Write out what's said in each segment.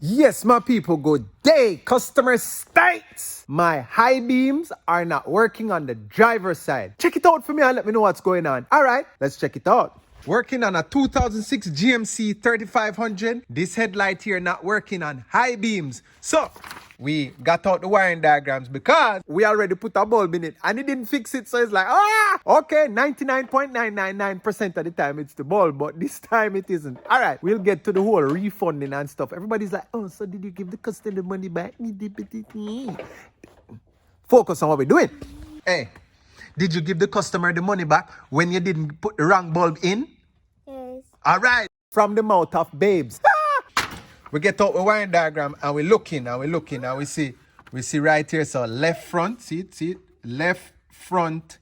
Yes, my people, good day. Customer states my high beams are not working on the driver's side. Check it out for me and let me know what's going on. All right, let's check it out. Working on a 2006 GMC 3500. This headlight here not working on high beams. So, we got out the wiring diagrams because we already put a bulb in it and it didn't fix it. So it's like, okay, 99.999% of the time it's the bulb, but this time it isn't. All right, we'll get to the whole refunding and stuff. Everybody's like, oh, so did you give the customer the money back? Focus on what we're doing. Hey, did you give the customer the money back when you didn't put the wrong bulb in? Yes. All right. From the mouth of babes. We get out the wiring diagram and we're looking and we see right here. So left front, see it, left front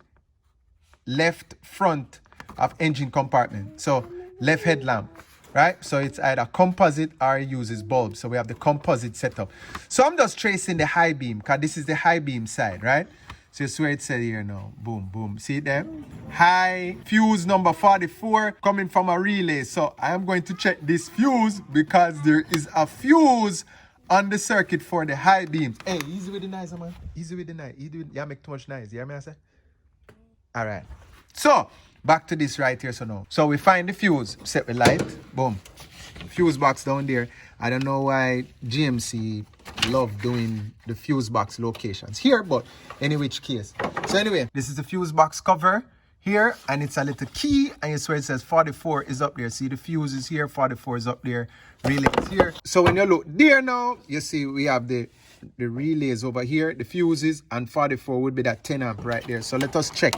of engine compartment. So left headlamp, right? So it's either composite or it uses bulb. So we have the composite setup. So I'm just tracing the high beam because this is the high beam side, right? So you see where it said here now. Boom, boom. See it there? High fuse number 44 coming from a relay. So I am going to check this fuse because there is a fuse on the circuit for the high beams. Hey, easy with the noise, man. Easy with the noise. You make too much noise. You hear me, I say? All right. So, back to this right here. So we find the fuse. Set the light. Boom. Fuse box down there. I don't know why GMC love doing the fuse box locations here, but any which case. So anyway, this is the fuse box cover here, and it's a little key, and you see where it says 44 is up there. See, the fuse is here, 44 is up there, relay is here. So when you look there now, you see we have the relays over here, the fuses, and 44 would be that 10 amp right there. So let us check.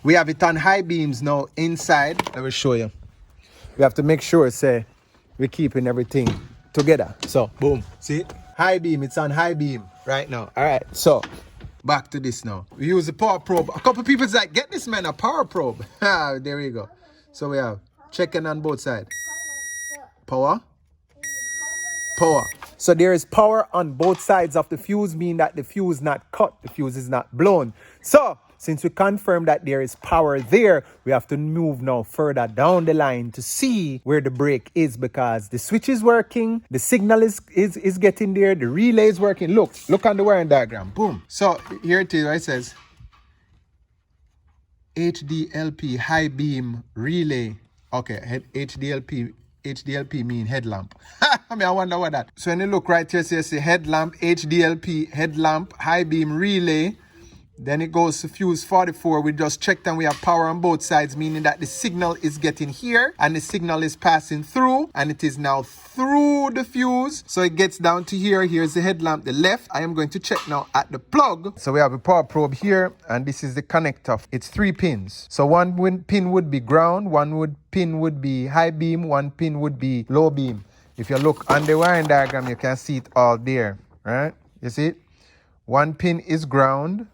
We have it on high beams now inside. Let me show you. We have to make sure, say, we're keeping everything together. So, boom. See it? High beam. It's on high beam right now. All right. So, back to this now. We use the power probe. A couple people's like, get this man a power probe. There we go. So, we have checking on both sides. Power. Power. So, there is power on both sides of the fuse, meaning that the fuse not cut. The fuse is not blown. So, since we confirmed that there is power there, we have to move now further down the line to see where the break is, because the switch is working, the signal is getting there, the relay is working. Look on the wiring diagram. Boom. So here it is, where it says HDLP, high beam relay. Okay, HDLP mean headlamp. I wonder what that. So when you look right here, so you see headlamp, HDLP, headlamp, high beam relay. Then it goes to fuse 44. We just checked and we have power on both sides, meaning that the signal is getting here and the signal is passing through, and it is now through the fuse. So it gets down to here. Here's the headlamp, the left. I am going to check now at the plug. So we have a power probe here, and this is the connector. It's 3 pins. So one pin would be ground, pin would be high beam, one pin would be low beam. If you look on the wiring diagram, you can see it all there, right? You see it? One pin is ground,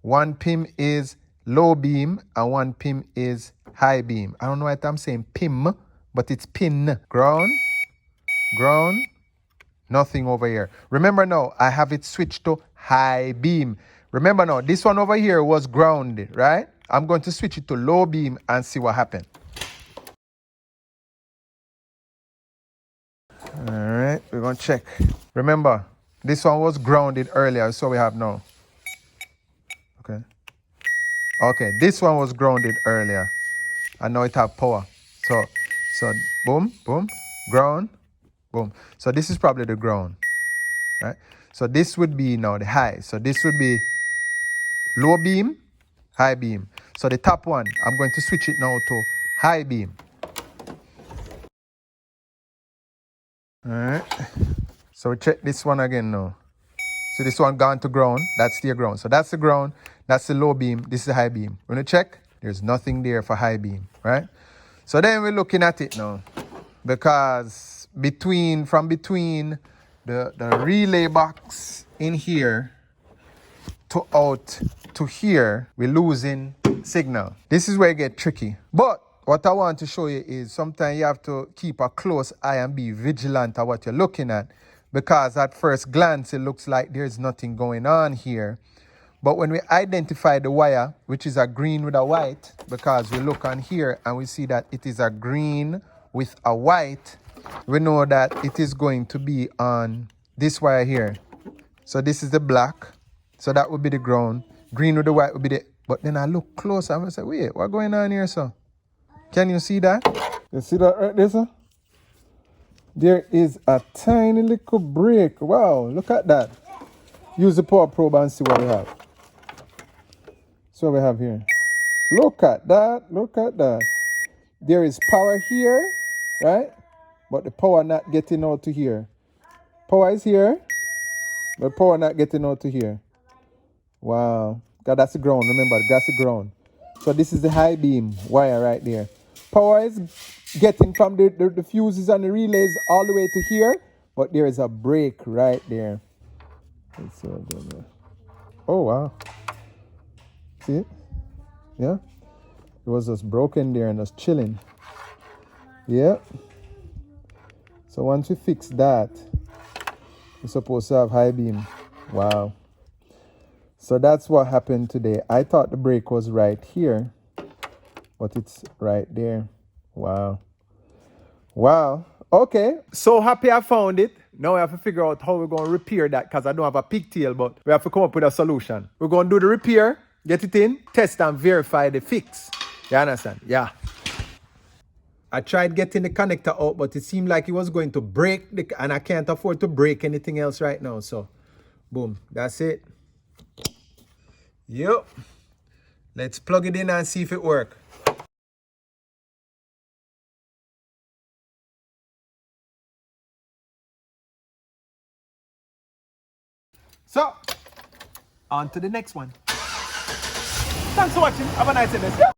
one pin is low beam, and one pin is high beam. I don't know why I'm saying pin, but it's pin. Ground, nothing over here. Remember now, I have it switched to high beam. Remember now, this one over here was grounded, right? I'm going to switch it to low beam and see what happens. All right, we're going to check. Remember, this one was grounded earlier, so we have now. Okay, this one was grounded earlier, and now it have power. So boom, boom, ground, boom. So this is probably the ground, right? So this would be now the high. So this would be low beam, high beam. So the top one, I'm going to switch it now to high beam. All right. So we check this one again now. So this one gone to ground, that's the ground. So that's the ground, that's the low beam, this is the high beam. When you check, there's nothing there for high beam, right? So then we're looking at it now, because from between the relay box in here to out to here, we're losing signal. This is where it gets tricky. But what I want to show you is sometimes you have to keep a close eye and be vigilant at what you're looking at. Because at first glance, it looks like there's nothing going on here. But when we identify the wire, which is a green with a white, because we look on here and we see that it is a green with a white, we know that it is going to be on this wire here. So this is the black. So that would be the ground. Green with the white would be the... But then I look closer. I'm going to say, wait, what's going on here, sir? Can you see that? You see that right there, sir? There is a tiny little break. Wow, look at that. Use the power probe and see what we have. So what we have here. Look at that. Look at that. There is power here, right? But the power not getting out to here. Power is here, but power not getting out to here. Wow. God, that's the ground. Remember, that's the ground. So this is the high beam wire right there. Power is getting from the fuses and the relays all the way to here, but there is a break right there. Let's see what there. Oh, wow. See it? Yeah? It was just broken there and just chilling. Yeah. So once we fix that, we're supposed to have high beam. Wow. So that's what happened today. I thought the brake was right here, but it's right there. Wow. Wow. Okay. So happy I found it. Now we have to figure out how we're going to repair that because I don't have a pigtail, but we have to come up with a solution. We're going to do the repair, get it in, test and verify the fix. You understand? Yeah. I tried getting the connector out, but it seemed like it was going to break, and I can't afford to break anything else right now. So, boom, that's it. Yep. Let's plug it in and see if it works. So, on to the next one. Thanks for watching. Have a nice day.